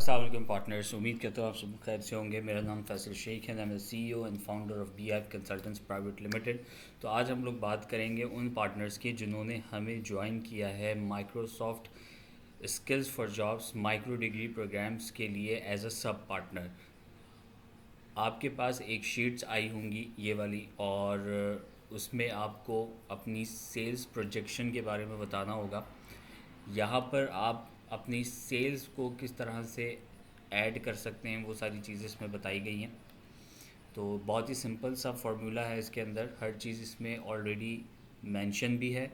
अस्सलाम वालेकुम पार्टनर्स। उम्मीद करता हूँ आप सब खैर से होंगे। मेरा नाम फैसल शेख है। I am CEO and founder of BF consultants private limited. तो आज हम लोग बात करेंगे उन पार्टनर्स की जिन्होंने हमें ज्वाइन किया है Microsoft skills for jobs micro degree programs के लिए एज अ सब पार्टनर। आपके पास एक शीट्स आई होंगी ये वाली, और उसमें आपको अपनी सेल्स प्रोजेक्शन के बारे में बताना होगा। यहाँ पर आप अपनी सेल्स को किस तरह से ऐड कर सकते हैं वो सारी चीज़ें इसमें बताई गई हैं। तो बहुत ही सिंपल सा फार्मूला है इसके अंदर, हर चीज़ इसमें ऑलरेडी मेंशन भी है,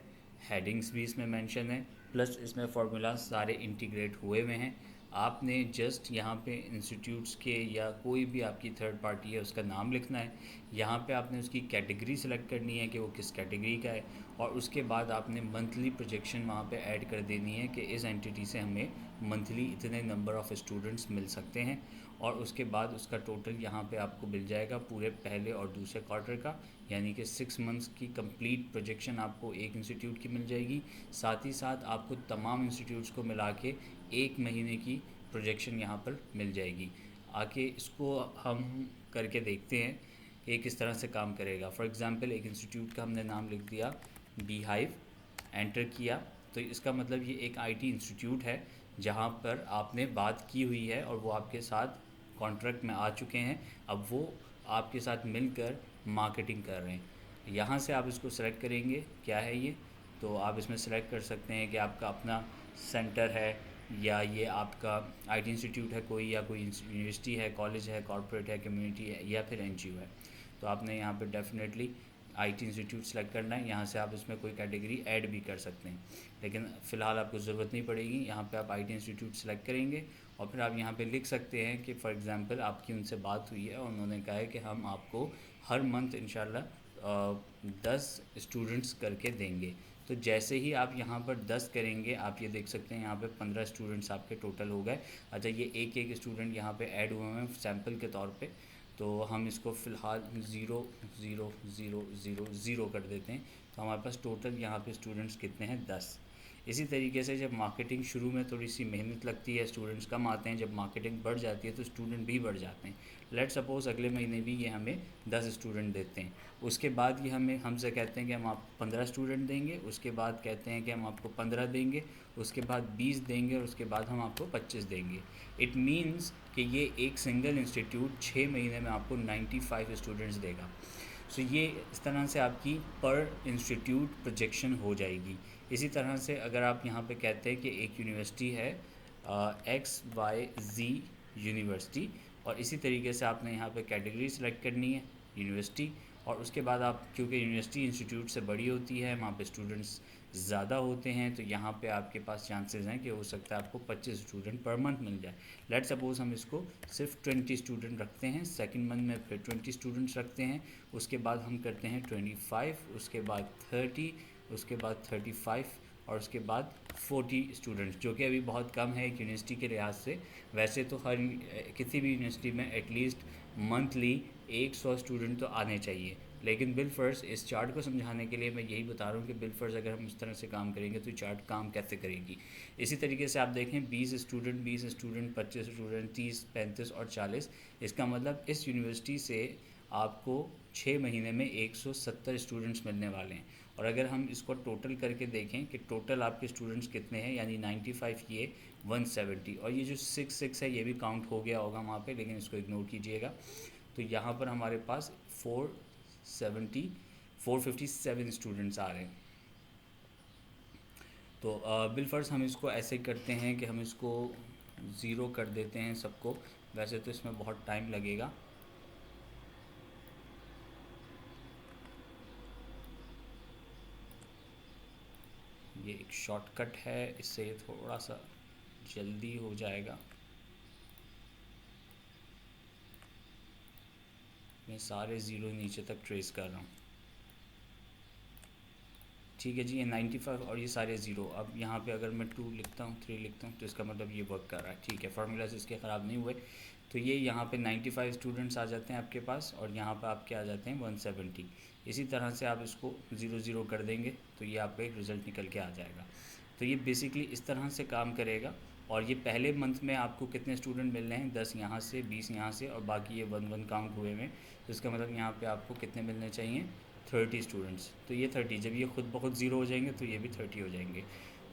हेडिंग्स भी इसमें मेंशन है, प्लस इसमें फार्मूला सारे इंटीग्रेट हुए हुए हैं। आपने जस्ट यहाँ पे इंस्टीट्यूट्स के या कोई भी आपकी थर्ड पार्टी है उसका नाम लिखना है। यहाँ पे आपने उसकी कैटेगरी सेलेक्ट करनी है कि वो किस कैटेगरी का है, और उसके बाद आपने मंथली प्रोजेक्शन वहाँ पे ऐड कर देनी है कि इस एंटिटी से हमें मंथली इतने नंबर ऑफ़ स्टूडेंट्स मिल सकते हैं। और उसके बाद उसका टोटल यहाँ पे आपको मिल जाएगा पूरे पहले और दूसरे क्वार्टर का, यानी कि 6 मंथ्स की कंप्लीट प्रोजेक्शन आपको एक इंस्टीट्यूट की मिल जाएगी। साथ ही साथ आपको तमाम इंस्टीट्यूट्स को मिला के 1 महीने की प्रोजेक्शन यहाँ पर मिल जाएगी। आके इसको हम करके देखते हैं कि किस तरह से काम करेगा। फॉर एग्ज़ाम्पल एक इंस्टीट्यूट का हमने नाम लिख दिया बीहाइव, एंटर किया, तो इसका मतलब ये एक IT इंस्टीट्यूट है जहाँ पर आपने बात की हुई है और वो आपके साथ कॉन्ट्रैक्ट में आ चुके हैं। अब वो आपके साथ मिलकर मार्केटिंग कर रहे हैं। यहाँ से आप इसको सेलेक्ट करेंगे क्या है ये, तो आप इसमें सेलेक्ट कर सकते हैं कि आपका अपना सेंटर है या ये आपका IT इंस्टीट्यूट है कोई, या कोई यूनिवर्सिटी है, कॉलेज है, कॉर्पोरेट है, कम्युनिटी है, या फिर NGO है। तो आपने यहाँ पर डेफिनेटली IT इंस्टीट्यूट सेलेक्ट करना है। यहाँ से आप इसमें कोई कैटेगरी ऐड भी कर सकते हैं, लेकिन फ़िलहाल आपको ज़रूरत नहीं पड़ेगी। यहाँ पे आप IT इंस्टीट्यूट सेलेक्ट करेंगे और फिर आप यहाँ पे लिख सकते हैं कि फॉर एग्ज़ाम्पल आपकी उनसे बात हुई है और उन्होंने कहा है कि हम आपको हर मंथ इंशाल्लाह 10 स्टूडेंट्स करके देंगे। तो जैसे ही आप यहाँ पर 10 करेंगे, आप ये देख सकते हैं यहाँ पे 15 स्टूडेंट्स आपके टोटल हो गए। अच्छा, ये एक एक स्टूडेंट यहाँ पे ऐड हुए हैं सैम्पल के तौर पे, तो हम इसको फ़िलहाल 0 0 0 0 0 कर देते हैं। तो हमारे पास टोटल यहाँ पे स्टूडेंट्स कितने हैं, 10। इसी तरीके से जब मार्केटिंग शुरू में थोड़ी सी मेहनत लगती है, स्टूडेंट्स कम आते हैं, जब मार्केटिंग बढ़ जाती है तो स्टूडेंट भी बढ़ जाते हैं। लेट सपोज़ अगले महीने भी ये हमें 10 स्टूडेंट देते हैं, उसके बाद ये हमसे कहते हैं कि हम आपको 15 स्टूडेंट देंगे, उसके बाद कहते हैं कि हम आपको 15 देंगे, उसके बाद 20 देंगे, और उसके बाद हम आपको 25 देंगे। इट मीन्स कि ये एक सिंगल इंस्टीट्यूट 6 महीने में आपको 95 स्टूडेंट्स देगा। सो ये इस तरह से आपकी पर इंस्टीट्यूट प्रोजेक्शन हो जाएगी। इसी तरह से अगर आप यहाँ पे कहते हैं कि एक यूनिवर्सिटी है XYZ यूनिवर्सिटी, और इसी तरीके से आपने यहाँ पे कैटेगरी सेलेक्ट करनी है यूनिवर्सिटी, और उसके बाद आप, क्योंकि यूनिवर्सिटी इंस्टीट्यूट से बड़ी होती है, वहाँ पे स्टूडेंट्स ज़्यादा होते हैं, तो यहाँ पे आपके पास चांसेस हैं कि हो सकता है आपको 25 स्टूडेंट पर मंथ मिल जाए। लेट सपोज़ हम इसको सिर्फ 20 स्टूडेंट रखते हैं, सेकंड मंथ में फिर 20 स्टूडेंट्स रखते हैं, उसके बाद हम करते हैं 25, उसके बाद 30, उसके बाद 35, और उसके बाद 40 स्टूडेंट्स, जो कि अभी बहुत कम है एक यूनिवर्सिटी के लिहाज से। वैसे तो हर किसी भी यूनिवर्सिटी में एटलीस्ट मंथली 100 स्टूडेंट तो आने चाहिए, लेकिन बिलफर्स इस चार्ट को समझाने के लिए मैं यही बता रहा हूँ कि बिलफर्स अगर हम इस तरह से काम करेंगे तो चार्ट काम कैसे करेगी। इसी तरीके से आप देखें 20 स्टूडेंट 25 स्टूडेंट 30 35 और 40, इसका मतलब इस यूनिवर्सिटी से आपको 6 महीने में 170 स्टूडेंट्स मिलने वाले हैं। और अगर हम इसको टोटल करके देखें कि टोटल आपके स्टूडेंट्स कितने हैं, यानी 95 ये 170, और ये जो 6 है ये भी काउंट हो गया होगा वहाँ पे, लेकिन इसको इग्नोर कीजिएगा। तो यहाँ पर हमारे पास 457 स्टूडेंट्स आ रहे हैं। तो बिलफर्स हम इसको ऐसे करते हैं कि हम इसको 0 कर देते हैं सबको। वैसे तो इसमें बहुत टाइम लगेगा, ये एक शॉर्टकट है, इससे ये थोड़ा सा जल्दी हो जाएगा। मैं सारे ज़ीरो नीचे तक ट्रेस कर रहा हूँ। ठीक है जी, ये 95 और ये सारे ज़ीरो। अब यहाँ पे अगर मैं 2 लिखता हूँ, 3 लिखता हूँ, तो इसका मतलब ये वर्क कर रहा है। ठीक है, फार्मूलाज इसके ख़राब नहीं हुए। तो ये यहाँ पे 95 स्टूडेंट्स आ जाते हैं आपके पास, और यहाँ पे आपके आ जाते हैं 170। इसी तरह से आप इसको 0 कर देंगे तो ये आपका एक रिज़ल्ट निकल के आ जाएगा। तो ये बेसिकली इस तरह से काम करेगा। और ये पहले मंथ में आपको कितने स्टूडेंट मिल रहे हैं, 10 यहाँ से, 20 यहाँ से, और बाकी ये 1 1 काउंट हुए में, तो इसका मतलब यहाँ पे आपको कितने मिलने चाहिए, 30 स्टूडेंट्स। तो ये 30, जब ये खुद ब खुद ज़ीरो हो जाएंगे तो ये भी 30 हो जाएंगे।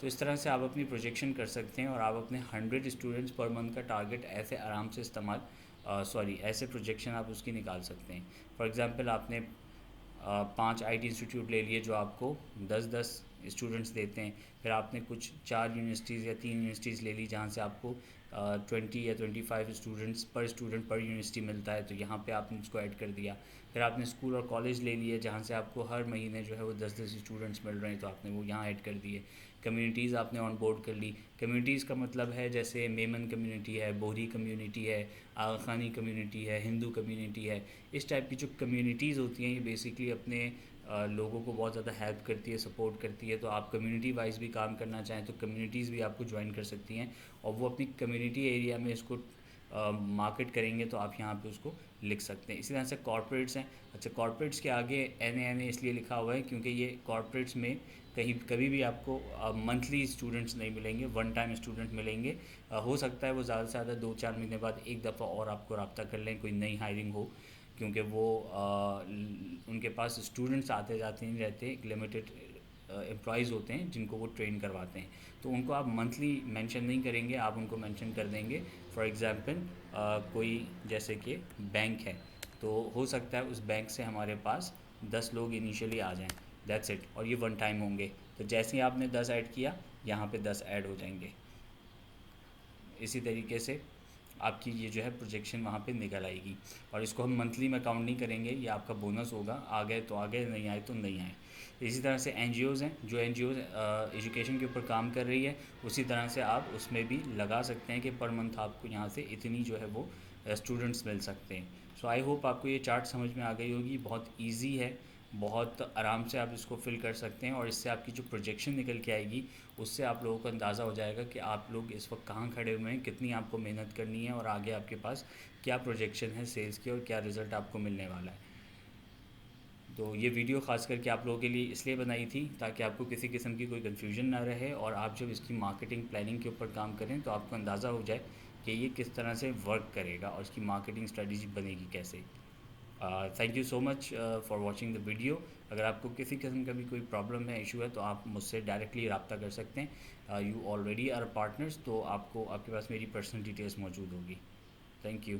तो इस तरह से आप अपनी प्रोजेक्शन कर सकते हैं और आप अपने 100 स्टूडेंट्स पर मंथ का टारगेट ऐसे आराम से इस्तेमाल ऐसे प्रोजेक्शन आप उसकी निकाल सकते हैं। फॉर एग्ज़ाम्पल आपने 5 आईटी इंस्टीट्यूट ले लिए जो आपको 10-10 स्टूडेंट्स देते हैं, फिर आपने कुछ 4 यूनिवर्सिटीज़ या 3 यूनिवर्सिटीज़ ले ली जहाँ से आपको 20 या 25 स्टूडेंट्स पर यूनिवर्सिटी मिलता है, तो यहाँ पे आपने उसको ऐड कर दिया। फिर आपने स्कूल और कॉलेज ले लिए जहाँ से आपको हर महीने जो है वो 10-10 स्टूडेंट्स मिल रहे हैं, तो आपने वो यहाँ ऐड कर दिए। कम्युनिटीज़ आपने ऑन बोर्ड कर ली। कम्युनिटीज़ का मतलब है जैसे मेमन कम्युनिटी है, बोहरी कम्युनिटी है, आगा खानी कम्युनिटी है, हिंदू कम्युनिटी है। इस टाइप की जो कम्युनिटीज़ होती हैं ये बेसिकली अपने लोगों को बहुत ज़्यादा हेल्प करती है, सपोर्ट करती है। तो आप कम्युनिटी वाइज भी काम करना चाहें तो कम्युनिटीज़ भी आपको ज्वाइन कर सकती हैं और वो अपनी कम्युनिटी एरिया में इसको मार्केट करेंगे, तो आप यहाँ पे उसको लिख सकते हैं। इसी तरह से कॉर्पोरेट्स हैं। अच्छा, कॉर्पोरेट्स के आगे एन इसलिए लिखा हुआ है क्योंकि ये कॉर्पोरेट्स में कहीं कभी भी आपको मंथली स्टूडेंट्स नहीं मिलेंगे, वन टाइम स्टूडेंट मिलेंगे। हो सकता है वो ज़्यादा से ज़्यादा 2-4 महीने बाद एक दफ़ा और आपको रब्ता कर लें, कोई नई हायरिंग हो, क्योंकि वो उनके पास स्टूडेंट्स आते जाते नहीं रहते, एक लिमिटेड एम्प्लॉयज़ होते हैं जिनको वो ट्रेन करवाते हैं। तो उनको आप मंथली मेंशन नहीं करेंगे, आप उनको मेंशन कर देंगे। फॉर एग्ज़ाम्पल कोई जैसे कि बैंक है, तो हो सकता है उस बैंक से हमारे पास 10 लोग इनिशियली आ जाएं, दैट्स इट, और ये वन टाइम होंगे। तो जैसे ही आपने 10 ऐड किया, यहाँ पे 10 ऐड हो जाएंगे। इसी तरीके से आपकी ये जो है प्रोजेक्शन वहाँ पे निकल आएगी। और इसको हम मंथली में काउंट नहीं करेंगे, ये आपका बोनस होगा, आ गए तो आ गए, नहीं आए तो नहीं आए। इसी तरह से एनजीओज़ हैं, जो एनजीओज़ एजुकेशन के ऊपर काम कर रही है, उसी तरह से आप उसमें भी लगा सकते हैं कि पर मंथ आपको यहाँ से इतनी जो है वो स्टूडेंट्स मिल सकते हैं। सो आई होप आपको ये चार्ट समझ में आ गई होगी। बहुत ईजी है, बहुत आराम से आप इसको फिल कर सकते हैं और इससे आपकी जो प्रोजेक्शन निकल के आएगी उससे आप लोगों को अंदाज़ा हो जाएगा कि आप लोग इस वक्त कहाँ खड़े हुए हैं, कितनी आपको मेहनत करनी है और आगे आपके पास क्या प्रोजेक्शन है सेल्स की और क्या रिज़ल्ट आपको मिलने वाला है। तो ये वीडियो ख़ास करके आप लोगों के लिए इसलिए बनाई थी ताकि आपको किसी किस्म की कोई कन्फ्यूजन ना रहे और आप जब इसकी मार्केटिंग प्लानिंग के ऊपर काम करें तो आपको अंदाज़ा हो जाए कि ये किस तरह से वर्क करेगा और इसकी मार्केटिंग स्ट्रेटजी बनेगी कैसे। Thank you so much for watching the video. अगर आपको किसी किस्म का भी कोई प्रॉब्लम है, इशू है, तो आप मुझसे डायरेक्टली रब्ता कर सकते हैं। यू ऑलरेडी आर पार्टनर्स, तो आपको आपके पास मेरी पर्सनल डिटेल्स मौजूद होगी। Thank you.